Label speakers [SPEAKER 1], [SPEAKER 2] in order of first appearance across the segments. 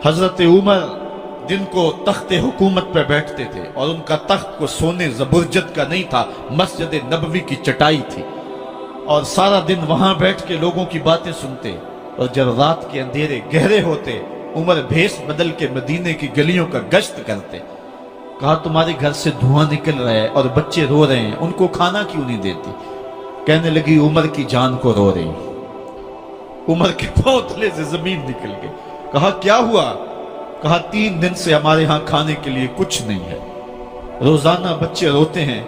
[SPEAKER 1] حضرت عمر दिन को तख्ते हुकूमत पर बैठते थे और उनका तख्त को सोने जबरजद का नहीं था, मस्जिद नबवी की चटाई थी और सारा दिन वहां बैठ के लोगों की बातें सुनते। और जब रात के अंधेरे गहरे होते उमर भेष बदल के मदीने की गलियों का गश्त करते। कहा तुम्हारे घर से धुआं निकल रहा है और बच्चे रो रहे हैं, उनको खाना क्यों नहीं देती? कहने लगी उमर की जान को रो रही। उमर के पांव तले से जमीन निकल गई। कहा क्या हुआ? कहा 3 दिन से हमारे यहाँ खाने के लिए कुछ नहीं है, रोजाना बच्चे रोते हैं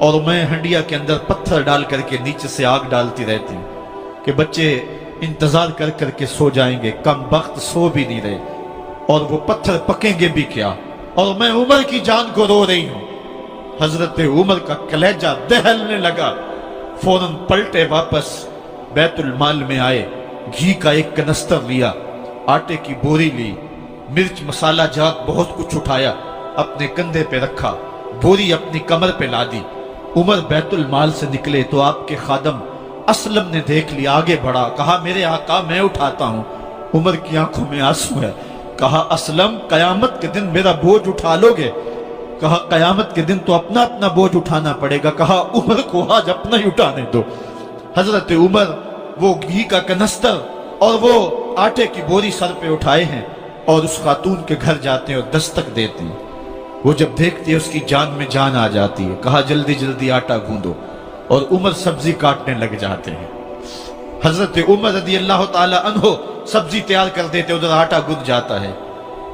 [SPEAKER 1] और मैं हंडिया के अंदर पत्थर डाल करके नीचे से आग डालती रहती हूँ कि बच्चे इंतजार कर करके सो जाएंगे, कम वक्त सो भी नहीं रहे और वो पत्थर पकेंगे भी क्या, और मैं उमर की जान को रो रही हूँ। हजरत उमर का कलेजा दहलने लगा। फौरन पलटे वापस बैतुल माल में आए, घी का एक कनस्तर लिया, आटे की बोरी ली, मिर्च मसाला जात बहुत कुछ उठाया, अपने कंधे पे रखा, बोरी अपनी कमर पे लादी। उमर बैतुल माल से निकले तो आपके खादम असलम ने देख लिया, आगे बढ़ा, कहा मेरे आका मैं उठाता हूं। उमर की आंखों में आंसू है। कहा असलम कयामत के दिन मेरा बोझ उठा लोगे? कहा कयामत के दिन तो अपना अपना बोझ उठाना पड़ेगा। कहा उमर को आज अपना ही उठाने दो। हजरत उमर वो घी का कनस्तर और वो आटे की बोरी सर पे उठाए हैं और उस खातून के घर जाते हैं और दस्तक देते हैं। वो जब देखती है उसकी जान में जान आ जाती है। कहा जल्दी जल्दी आटा गूंदो, और उमर सब्जी काटने लग जाते हैं। हजरत उमर रदी अल्लाह ताला अन्हो सब्जी तैयार कर देते, उधर आटा गूंद जाता है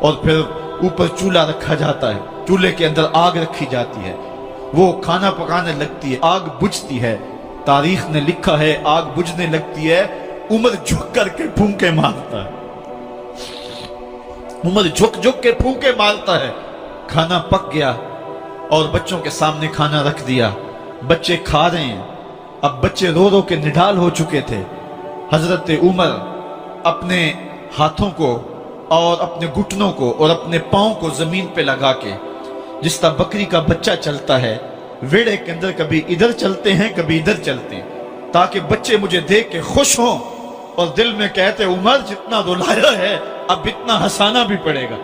[SPEAKER 1] और फिर ऊपर चूल्हा रखा जाता है, चूल्हे के अंदर आग रखी जाती है, वो खाना पकाने लगती है, आग बुझती है। तारीख ने लिखा है आग बुझने लगती है, उमर झुक करके फूंके मारता है। उमर झुक झुक के फूंके मारता है। खाना पक गया और बच्चों के सामने खाना रख दिया, बच्चे खा रहे हैं। अब बच्चे रो रो के निढाल हो चुके थे। हजरत उमर अपने हाथों को और अपने घुटनों को और अपने पांव को जमीन पे लगा के, जिस तरह बकरी का बच्चा चलता है वेड़े के अंदर, कभी इधर चलते हैं कभी इधर चलते हैं, ताकि बच्चे मुझे देख के खुश हों और दिल में कहते उमर जितना रुलाया है अब इतना हंसाना भी पड़ेगा।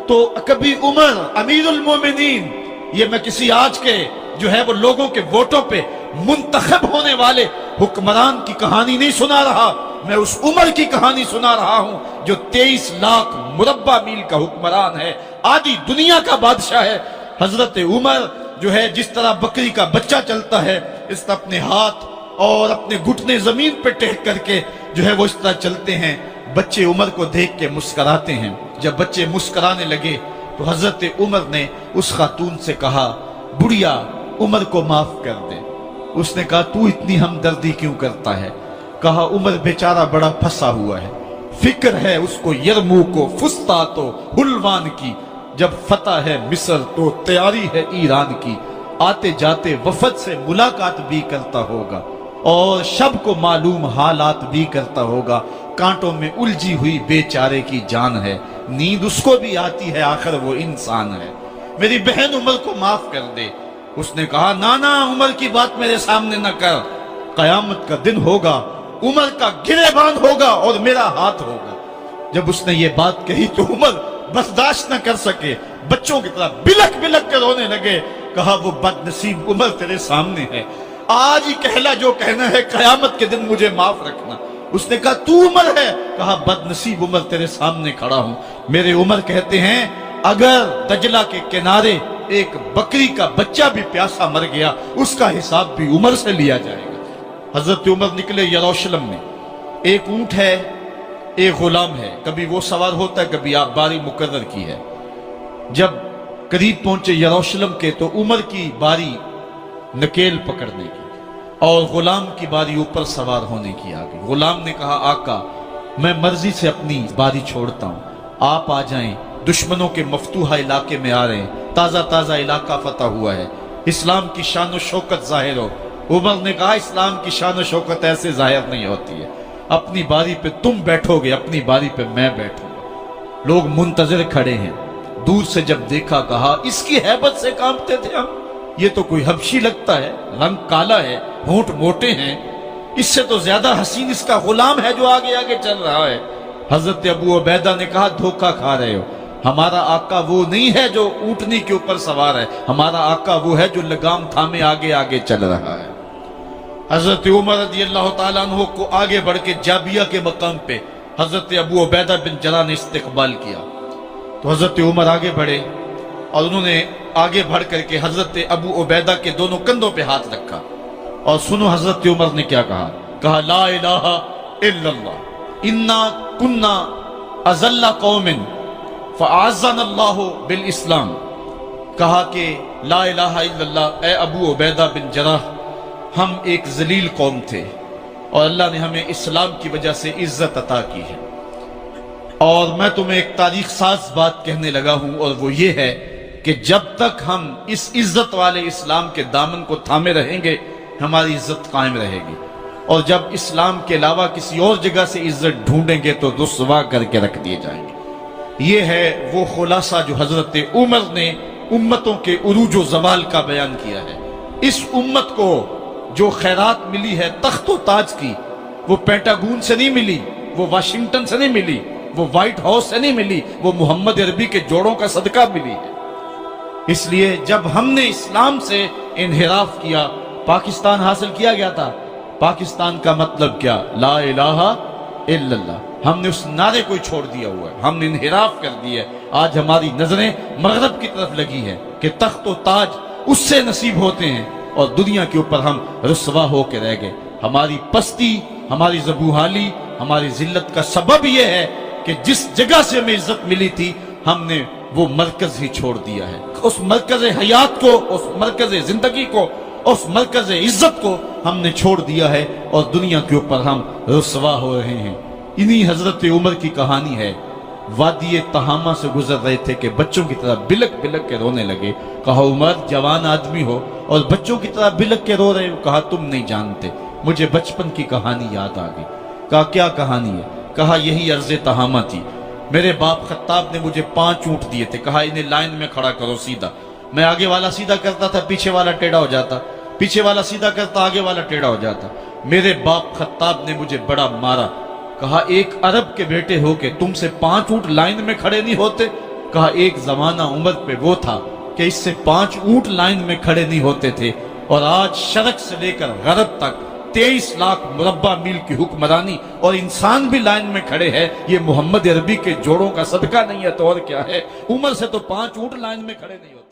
[SPEAKER 1] तो कभी उमर अमीरुल मोमिनीन, ये मैं किसी आज के जो है वो लोगों के वोटों पे मुंतखब होने वाले हुक्मरान की कहानी नहीं सुना रहा, मैं उस उमर की कहानी सुना रहा हूं जो 23 लाख मुरब्बा मील का हुक्मरान है, आधी दुनिया का बादशाह है। हजरत उमर जो है जिस तरह बकरी का बच्चा चलता है, इस तरह अपने हाथ और अपने घुटने जमीन पे टेक करके जो है वो इस तरह चलते हैं। बच्चे उमर को देख के मुस्कुराते हैं। जब बच्चे मुस्कुराने लगे तो हजरत उमर ने उस खातून से कहा बुढ़िया उमर को माफ कर दे। उसने कहा तू इतनी हमदर्दी क्यों करता है? कहा उमर बेचारा बड़ा फंसा हुआ है, फिक्र है उसको यरमूक को फुस्तातो हुलवान की, जब फतह है मिस्र तो तैयारी है ईरान की, आते जाते वफद से मुलाकात भी करता होगा और शब को मालूम हालात भी करता होगा, कांटों में उलझी हुई बेचारे की जान है, नींद उसको भी आती है आखिर वो इंसान है, मेरी बहन उमर को माफ कर दे। उसने कहा ना ना उमर की बात मेरे सामने न कर, कयामत का दिन होगा, उमर का गिरेबान होगा और मेरा हाथ होगा। जब उसने ये बात कही तो उमर बर्दाश्त न कर सके, बच्चों की तरह बिलक बिलक के रोने लगे। कहा वो बदनसीब उमर तेरे सामने है, आज ही कहला जो कहना है, कयामत के दिन मुझे माफ रखना। उसने कहा तू उमर है? कहा बदनसीब उमर तेरे सामने खड़ा हूं। मेरे उमर कहते हैं अगर दजला के किनारे एक बकरी का बच्चा भी प्यासा मर गया उसका हिसाब भी उमर से लिया जाएगा। हजरत उमर निकले यरूशलेम में, एक ऊंट है एक गुलाम है, कभी वो सवार होता है कभी आप बारी मुकर्रर की है। जब करीब पहुंचे यरूशलेम के तो उमर की बारी नकेल पकड़ने की और गुलाम की बारी ऊपर सवार होने की आ गई। गुलाम ने कहा आका मैं मर्जी से अपनी बारी छोड़ता हूं, आप आ जाएं, दुश्मनों के मफतूहा इलाके में आ रहे हैं, ताजा ताजा इलाका फतह हुआ है, इस्लाम की शान शौकत जाहिर हो। उमर ने कहा इस्लाम की शान शौकत ऐसे जाहिर नहीं होती है, अपनी बारी पे तुम बैठोगे, अपनी बारी पे मैं बैठूंगा। लोग मुंतजर खड़े हैं। दूर से जब देखा कहा इसकी हैबत से कांपते थे हम, ये तो कोई हबशी लगता है, रंग काला है, होंठ मोटे हैं, इससे तो ज्यादा हसीन इसका गुलाम है जो आगे आगे चल रहा है। حضرت ابو عبیدہ نے کہا دھوکہ کھا رہے ہو، ہمارا آقا وہ نہیں ہے جو اونٹنی کے اوپر سوار ہے، ہمارا آقا وہ ہے جو لگام تھامے آگے آگے چل رہا ہے۔ حضرت عمر رضی اللہ تعالیٰ عنہ کو آگے بڑھ کے جابیہ کے مقام پہ حضرت ابو عبیدہ بن جراح نے استقبال کیا، تو حضرت عمر آگے بڑھے اور انہوں نے آگے بڑھ کر کے حضرت ابو عبیدہ کے دونوں کندھوں پہ ہاتھ رکھا، اور سنو حضرت عمر نے کیا کہا، کہا لا الہ الا اللہ انا کنا اذل قوم فاعزنا اللہ بالاسلام، کہا کہ لا الہ الا اللہ، اے ابو عبیدہ بن جراح، ہم ایک ذلیل قوم تھے اور اللہ نے ہمیں اسلام کی وجہ سے عزت عطا کی ہے، اور میں تمہیں ایک تاریخ ساز بات کہنے لگا ہوں، اور وہ یہ ہے کہ جب تک ہم اس عزت والے اسلام کے دامن کو تھامے رہیں گے ہماری عزت قائم رہے گی، اور جب اسلام کے علاوہ کسی اور جگہ سے عزت ڈھونڈیں گے تو رسوا کر کے رکھ دیے جائیں گے۔ یہ ہے وہ خلاصہ جو حضرت عمر نے امتوں کے عروج و زوال کا بیان کیا ہے۔ اس امت کو جو خیرات ملی ہے تخت و تاج کی، وہ پینٹاگون سے نہیں ملی، وہ واشنگٹن سے نہیں ملی، وہ وائٹ ہاؤس سے نہیں ملی، وہ محمد عربی کے جوڑوں کا صدقہ ملی ہے۔ اس لیے جب ہم نے اسلام سے انحراف کیا، پاکستان حاصل کیا گیا تھا۔ پاکستان کا مطلب کیا؟ لا الہ الا اللہ۔ ہم نے اس نعرے کو چھوڑ دیا ہوا ہے، ہم نے انحراف کر دیا ہے۔ آج ہماری نظریں مغرب کی طرف لگی ہے کہ تخت و تاج اس سے نصیب ہوتے ہیں، اور دنیا کے اوپر ہم رسوا ہو کے رہ گئے۔ ہماری پستی، ہماری زبوحالی، ہماری ذلت کا سبب یہ ہے کہ جس جگہ سے ہمیں عزت ملی تھی ہم نے وہ مرکز ہی چھوڑ دیا ہے۔ اس مرکز حیات کو، اس مرکز زندگی کو، اس مرکز عزت کو ہم نے چھوڑ دیا ہے، اور دنیا کے اوپر ہم رسوا ہو رہے ہیں۔ انہی حضرت عمر کی کہانی ہے۔ وادی تہامہ سے گزر رہے تھے کہ بچوں کی طرح بلک بلک کے رونے لگے۔ کہا عمر جوان آدمی ہو اور بچوں کی طرح بلک کے رو رہے ہو؟ کہا تم نہیں جانتے، مجھے بچپن کی کہانی یاد آ گئی۔ کہا کیا کہانی ہے؟ کہا یہی عرض تہامہ تھی، میرے باپ خطاب نے مجھے 5 اونٹ دیے تھے، کہا انہیں لائن میں کھڑا کرو سیدھا۔ میں آگے والا سیدھا کرتا تھا، پیچھے والا ٹیڑھا ہو جاتا، پیچھے والا سیدھا کرتا، آگے والا ٹیڑھا ہو جاتا۔ میرے باپ خطاب نے مجھے بڑا مارا۔ کہا ایک عرب کے بیٹے ہو کہ تم سے 5 اونٹ لائن میں کھڑے نہیں ہوتے؟ کہا ایک زمانہ عمر پہ وہ تھا کہ اس سے 5 اونٹ لائن میں کھڑے نہیں ہوتے تھے، اور آج شرق سے لے کر غرب تک 23 لاکھ مربع میل کی حکمرانی اور انسان بھی لائن میں کھڑے ہیں۔ یہ محمد عربی کے جوڑوں کا صدقہ نہیں ہے تو اور کیا ہے؟ عمر سے تو 5 اونٹ لائن میں کھڑے نہیں ہوتے۔